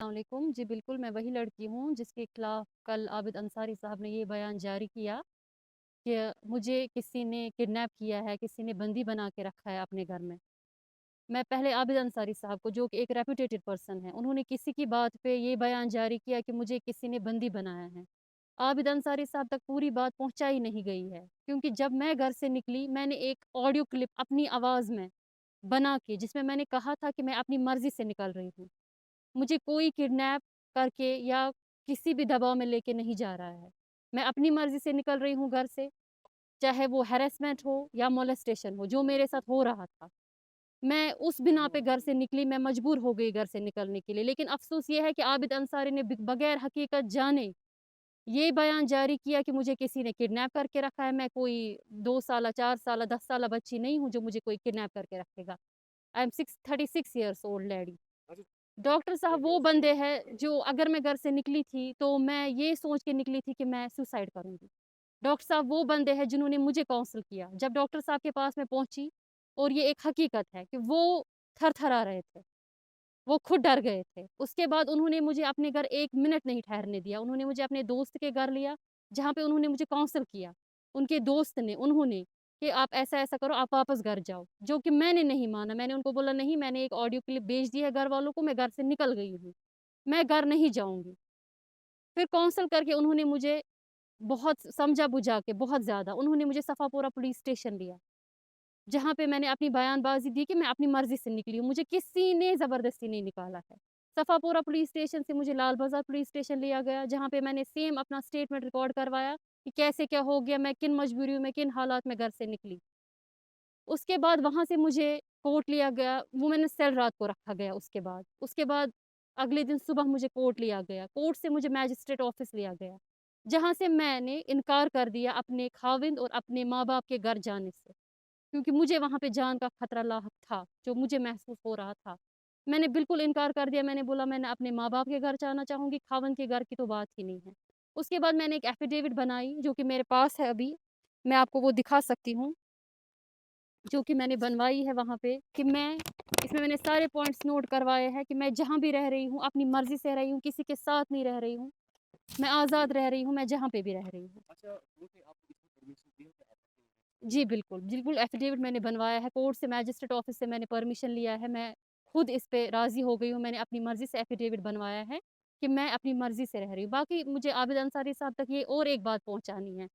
السلام علیکم جی بالکل میں وہی لڑکی ہوں جس کے خلاف کل عابد انصاری صاحب نے یہ بیان جاری کیا کہ مجھے کسی نے کڈنیپ کیا ہے، کسی نے بندی بنا کے رکھا ہے اپنے گھر میں۔ میں پہلے عابد انصاری صاحب کو، جو کہ ایک ریپوٹیڈ پرسن ہے، انہوں نے کسی کی بات پہ یہ بیان جاری کیا کہ مجھے کسی نے بندی بنایا ہے۔ عابد انصاری صاحب تک پوری بات پہنچائی نہیں گئی ہے، کیونکہ جب میں گھر سے نکلی میں نے ایک آڈیو کلپ اپنی آواز میں بنا کے، جس میں نے کہا تھا کہ میں اپنی مرضی سے نکل رہی ہوں، مجھے کوئی کڈنیپ کر کے یا کسی بھی دباؤ میں لے کے نہیں جا رہا ہے۔ میں اپنی مرضی سے نکل رہی ہوں گھر سے، چاہے وہ ہیرسمنٹ ہو یا مولسٹیشن ہو، جو میرے ساتھ ہو رہا تھا۔ میں اس بنا پہ گھر سے نکلی، میں مجبور ہو گئی گھر سے نکلنے کے لیے، لیکن افسوس یہ ہے کہ عابد انصاری نے بغیر حقیقت جانے یہ بیان جاری کیا کہ مجھے کسی نے کڈنیپ کر کے رکھا ہے۔ میں کوئی 2 سالہ، 4 سالہ، 10 سالہ بچی نہیں ہوں جو مجھے کوئی کڈنیپ کر کے رکھے گا۔ I am 36 years old lady. Doctor صاحب وہ بندے ہیں جو، اگر میں گھر سے نکلی تھی تو میں یہ سوچ کے نکلی تھی کہ میں سوسائڈ کروں گی۔ ڈاکٹر صاحب وہ بندے ہیں جنہوں نے مجھے کاؤنسل کیا۔ جب ڈاکٹر صاحب کے پاس میں پہنچی، اور یہ ایک حقیقت ہے کہ وہ تھر تھرا رہے تھے، وہ خود ڈر گئے تھے۔ اس کے بعد انہوں نے مجھے اپنے گھر 1 منٹ نہیں ٹھہرنے دیا۔ انہوں نے مجھے اپنے دوست کے گھر لیا، جہاں پہ انہوں نے مجھے کاؤنسل کیا۔ ان کے دوست نے، انہوں نے کہ آپ ایسا ایسا کرو، آپ واپس گھر جاؤ، جو کہ میں نے نہیں مانا۔ میں نے ان کو بولا نہیں، میں نے ایک آڈیو کلپ بھیج دی ہے گھر والوں کو، میں گھر سے نکل گئی ہوں، میں گھر نہیں جاؤں گی۔ پھر کاؤنسل کر کے انہوں نے مجھے بہت سمجھا بجھا کے، بہت زیادہ انہوں نے مجھے صفا پورہ پولیس اسٹیشن لیا، جہاں پہ میں نے اپنی بیان بازی دی کہ میں اپنی مرضی سے نکلی ہوں، مجھے کسی نے زبردستی نہیں نکالا ہے۔ صفا پورہ پولیس اسٹیشن سے مجھے لال بازار پولیس اسٹیشن لیا گیا، جہاں پہ میں نے سیم اپنا اسٹیٹمنٹ ریکارڈ کروایا کہ کیسے کیا ہو گیا، میں کن مجبوریوں میں، کن حالات میں گھر سے نکلی۔ اس کے بعد وہاں سے مجھے کورٹ لیا گیا، وہ میں نے سیل رات کو رکھا گیا۔ اس کے بعد اگلے دن صبح مجھے کورٹ لیا گیا، کورٹ سے مجھے میجسٹریٹ آفس لیا گیا، جہاں سے میں نے انکار کر دیا اپنے خاوند اور اپنے ماں باپ کے گھر جانے سے، کیونکہ مجھے وہاں پہ جان کا خطرہ لاحق تھا، جو مجھے محسوس ہو رہا تھا۔ میں نے بالکل انکار کر دیا، میں نے بولا میں نے اپنے ماں باپ کے گھر جانا چاہوں گی، خاوند کے گھر کی تو بات ہی نہیں ہے۔ اس کے بعد میں نے ایک ایفیڈیوٹ بنائی، جو کہ میرے پاس ہے ابھی، میں آپ کو وہ دکھا سکتی ہوں، جو کہ میں نے بنوائی ہے وہاں پہ، کہ اس میں نے سارے پوائنٹس نوٹ کروائے ہیں کہ میں جہاں بھی رہ رہی ہوں اپنی مرضی سے رہ رہی ہوں، کسی کے ساتھ نہیں رہ رہی ہوں، میں آزاد رہ رہی ہوں، میں جہاں پہ بھی رہ رہی ہوں۔ جی بالکل بالکل، ایفیڈیوٹ میں نے بنوایا ہے، کورٹ سے، میجسٹریٹ آفس سے میں نے پرمیشن لیا ہے، میں خود اس پہ راضی ہو گئی ہوں، میں نے اپنی مرضی سے ایفیڈیوٹ بنوایا ہے کہ میں اپنی مرضی سے رہ رہی ہوں۔ باقی مجھے عابد انصاری صاحب تک یہ اور ایک بات پہنچانی ہے